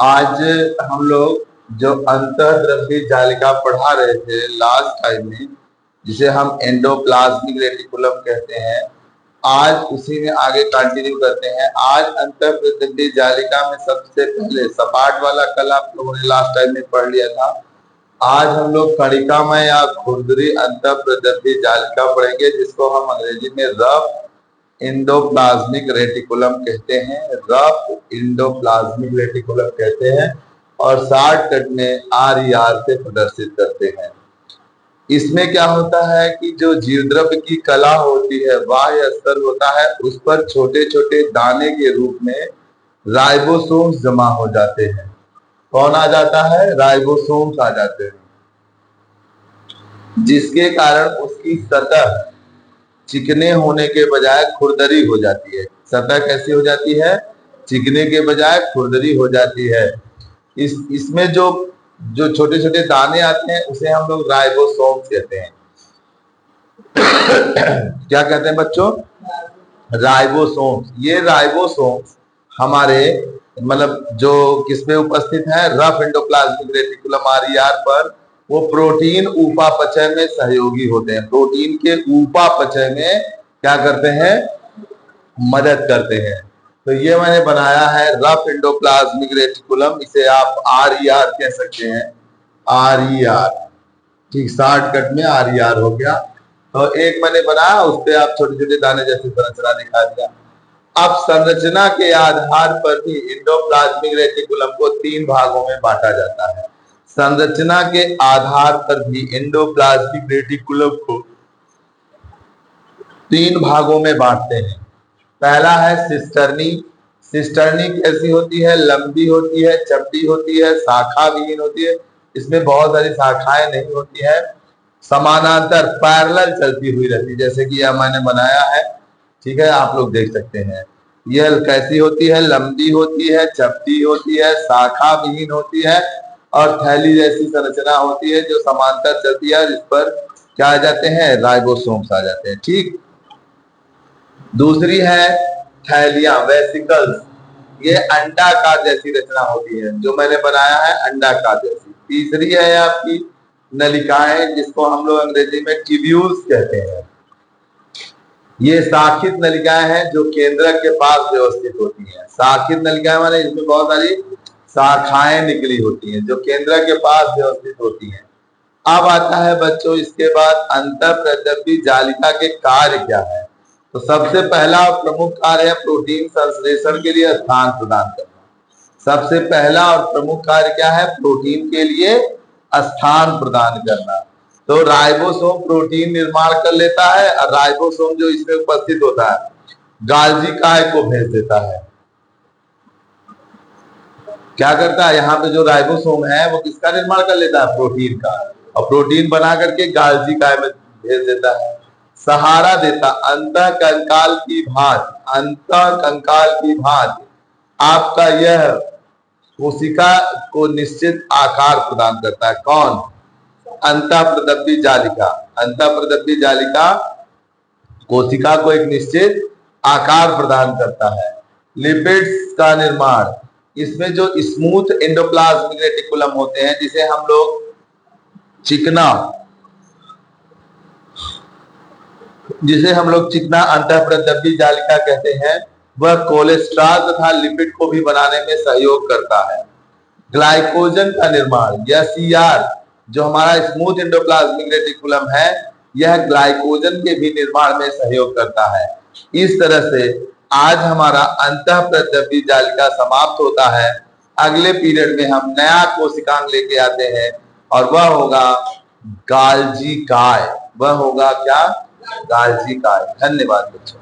आज हम लोग जो अंतःद्रव्यी जालिका पढ़ा रहे थे लास्ट टाइम में, जिसे हम एंडोप्लाज्मिक रेटिकुलम कहते हैं, आज उसी में आगे कंटिन्यू करते हैं। आज अंतःद्रव्यी जालिका में सबसे पहले सपाट वाला कल आप लोगों ने लास्ट टाइम में पढ़ लिया था। आज हम लोग कणिकामय या खुरदरी अंतःद्रव्यी जालिका पढ़ेंगे, जिसको हम अंग्रेजी में रफ इंडोप्लाज्मिक रेटिकुलम कहते हैं। रफ इंडोप्लाज्मिक रेटिकुलम कहते हैं और शॉर्टकट में RER से प्रदर्शित करते हैं। इसमें क्या होता है कि जो जीवद्रव्य की कला होती है, बाह्य स्तर होता है, उस पर छोटे छोटे दाने के रूप में राइबोसोम्स जमा हो जाते हैं। कौन आ जाता है? राइबोसोम्स आ जाते हैं, जिसके कारण उसकी सतह चिकने होने के बजाय खुरदरी हो जाती है। सतह कैसी हो जाती है? चिकने के बजाय खुरदरी हो जाती है। इसमें जो जो छोटे छोटे दाने आते हैं उसे हम लोग राइबोसोम्स कहते हैं। क्या कहते हैं बच्चों? राइबोसोम्स। ये राइबोसोम्स हमारे मतलब जो किसमें उपस्थित है? रफ एंडोप्लाज्मिक रेटिकुलम RER पर। वो प्रोटीन उपापचय में सहयोगी होते हैं। प्रोटीन के उपापचय में क्या करते हैं? मदद करते हैं। तो ये मैंने बनाया है रफ एंडोप्लाज्मिक रेटिकुलम। इसे आप RER कह सकते हैं। RER, ठीक, शॉर्टकट में RER हो गया। तो एक मैंने बनाया, उस पे आप छोटे छोटे दाने जैसी संरचना दिखा दिया। अब संरचना के आधार पर भी एंडोप्लाज्मिक रेटिकुलम को 3 भागों में बांटा जाता है। संरचना के आधार पर भी एंडोप्लाज्मिक रेटिकुलम को 3 भागों में बांटते हैं। पहला है सिस्टर्नी। सिस्टर्नी कैसी होती है? लंबी होती है, चपटी होती है, शाखा विहीन होती है। इसमें बहुत सारी शाखाएं नहीं होती है, समानांतर पैरेलल चलती हुई रहती है, जैसे कि यह मैंने बनाया है। ठीक है, आप लोग देख सकते हैं। यह कैसी होती है? लंबी होती है, चपटी होती है, शाखा विहीन होती है और थैली जैसी संरचना होती है जो समांतर चलती है, जिस पर क्या आ जाते हैं? राइबोसोम्स आ जाते हैं। ठीक। दूसरी है थैलियां, वेसिकल्स। ये अंडाकार जैसी रचना होती है, जो मैंने बनाया है अंडाकार जैसी। तीसरी है आपकी नलिकाएं, जिसको हम लोग अंग्रेजी में ट्यूब्यूल्स कहते हैं। ये शाखित नलिकाएं हैं जो केंद्रक के पास व्यवस्थित होती हैं। शाखित नलिकाएं माने इसमें बहुत सारी शाखाएं निकली होती हैं जो केंद्रक के पास व्यवस्थित होती हैं। अब आता है बच्चों इसके बाद अंतःप्रद्रव्य जालिका के कार्य क्या है। तो सबसे पहला और प्रमुख कार्य है प्रोटीन संश्लेषण के लिए स्थान प्रदान करना। सबसे पहला और प्रमुख कार्य क्या है? प्रोटीन के लिए स्थान प्रदान करना। तो राइबोसोम प्रोटीन निर्माण कर लेता है और राइबोसोम जो इसमें उपस्थित होता है गाल्जी काय को भेज देता है। क्या करता है? यहाँ पे जो राइबोसोम है वो किसका निर्माण कर लेता है? प्रोटीन का। और प्रोटीन बना करके गाल्जी काय में भेज देता है। सहारा देता, अंतःकंकाल की भांति, अंतःकंकाल की भांति आपका यह कोशिका को निश्चित आकार प्रदान करता है। कौन? अंतःप्रद्रव्य जालिका। अंतःप्रद्रव्य जालिका कोशिका को एक निश्चित आकार प्रदान करता है। लिपिड्स का निर्माण, इसमें जो स्मूथ एंडोप्लाज्मिक रेटिकुलम होते हैं, जिसे हम लोग चिकना अंतःप्रद्रव्य जालिका कहते हैं, वह कोलेस्ट्रॉल तथा लिपिड को भी बनाने में सहयोग करता है। ग्लाइकोजन का निर्माण, यह CR जो हमारा स्मूथ एंडोप्लाज्मिक रेटिकुलम है, यह ग्लाइकोजन के भी निर्माण में सहयोग करता है। इस तरह से आज हमारा अंतःप्रद्रव्य जालिका समाप्त होता है। अगले पीरियड में हम नया कोशिकांग लेके आते हैं और वह होगा गाल्जी काय। वह होगा क्या? गाल्जी काय। धन्यवाद बच्चों।